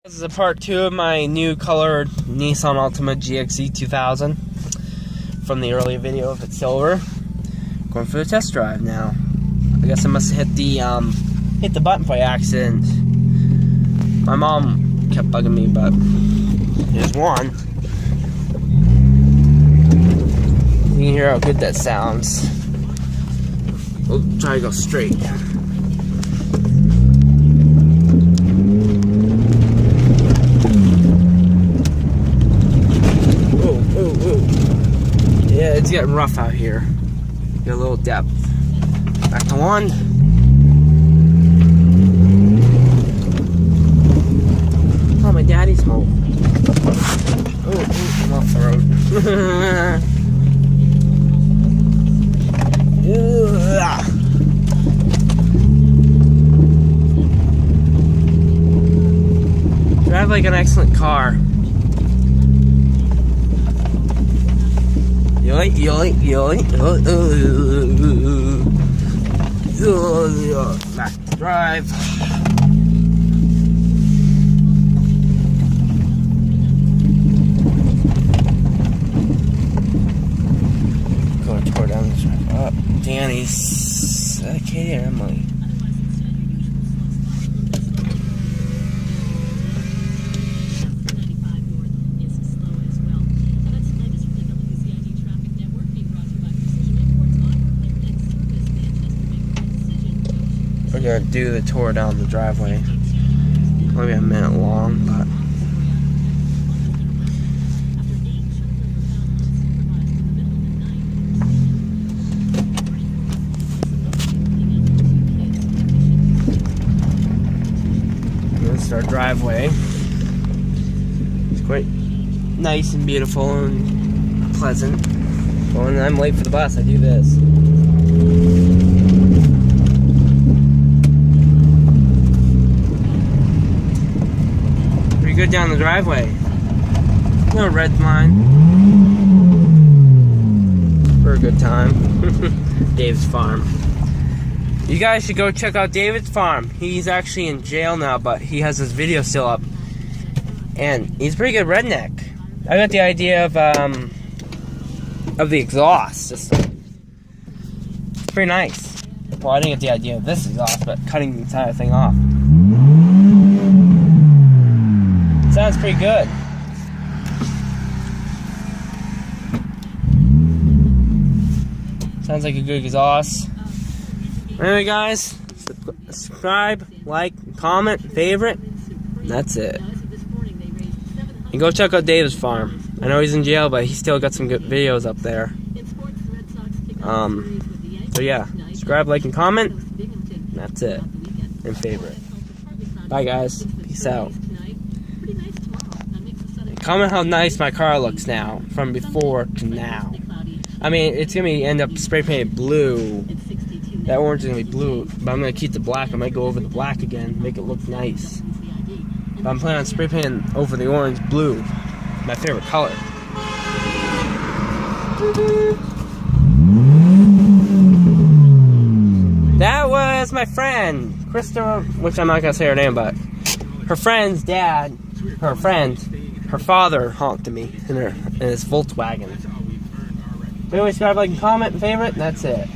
This is a part 2 of my new colored Nissan Altima GXE 2000 from the earlier video of it silver. Going for a test drive now. I guess I must have hit the button by accident. My mom kept bugging me, but here's one. You can hear how good that sounds. We'll try to go straight. Yeah, it's getting rough out here. Get a little depth. Back to one. Oh, my daddy's home. Oh, I'm off the road. Drive like an excellent car. Yoink, yoink, yoink. Back to drive. Go toward down the drive. Oh, Danny's. Okay, Emily. We're gonna do the tour down the driveway. Maybe a minute long, but this is our driveway. It's quite nice and beautiful and pleasant. When I'm late for the bus, I do this. Good down the driveway. No red line. For a good time. Dave's farm. You guys should go check out David's farm. He's actually in jail now, but he has his video still up. And he's a pretty good redneck. I got the idea of the exhaust system. It's pretty nice. Well, I didn't get the idea of this exhaust, but cutting the entire thing off. Sounds pretty good. Sounds like a good exhaust. Anyway, guys, subscribe, like, comment, favorite. That's it. And go check out Dave's farm. I know he's in jail, but he's still got some good videos up there. So yeah, subscribe, like, and comment. That's it. And favorite. Bye, guys. Peace out. Comment how nice my car looks now, from before to now. I mean, it's gonna end up spray painted blue. That orange is gonna be blue, but I'm gonna keep the black. I might go over the black again, make it look nice. But I'm planning on spray painting over the orange blue, my favorite color. That was my friend, Krista, which I'm not gonna say her name, but her friend's dad, her father honked at me in his Volkswagen. Anyway, subscribe, like, and comment, and favorite, and that's it.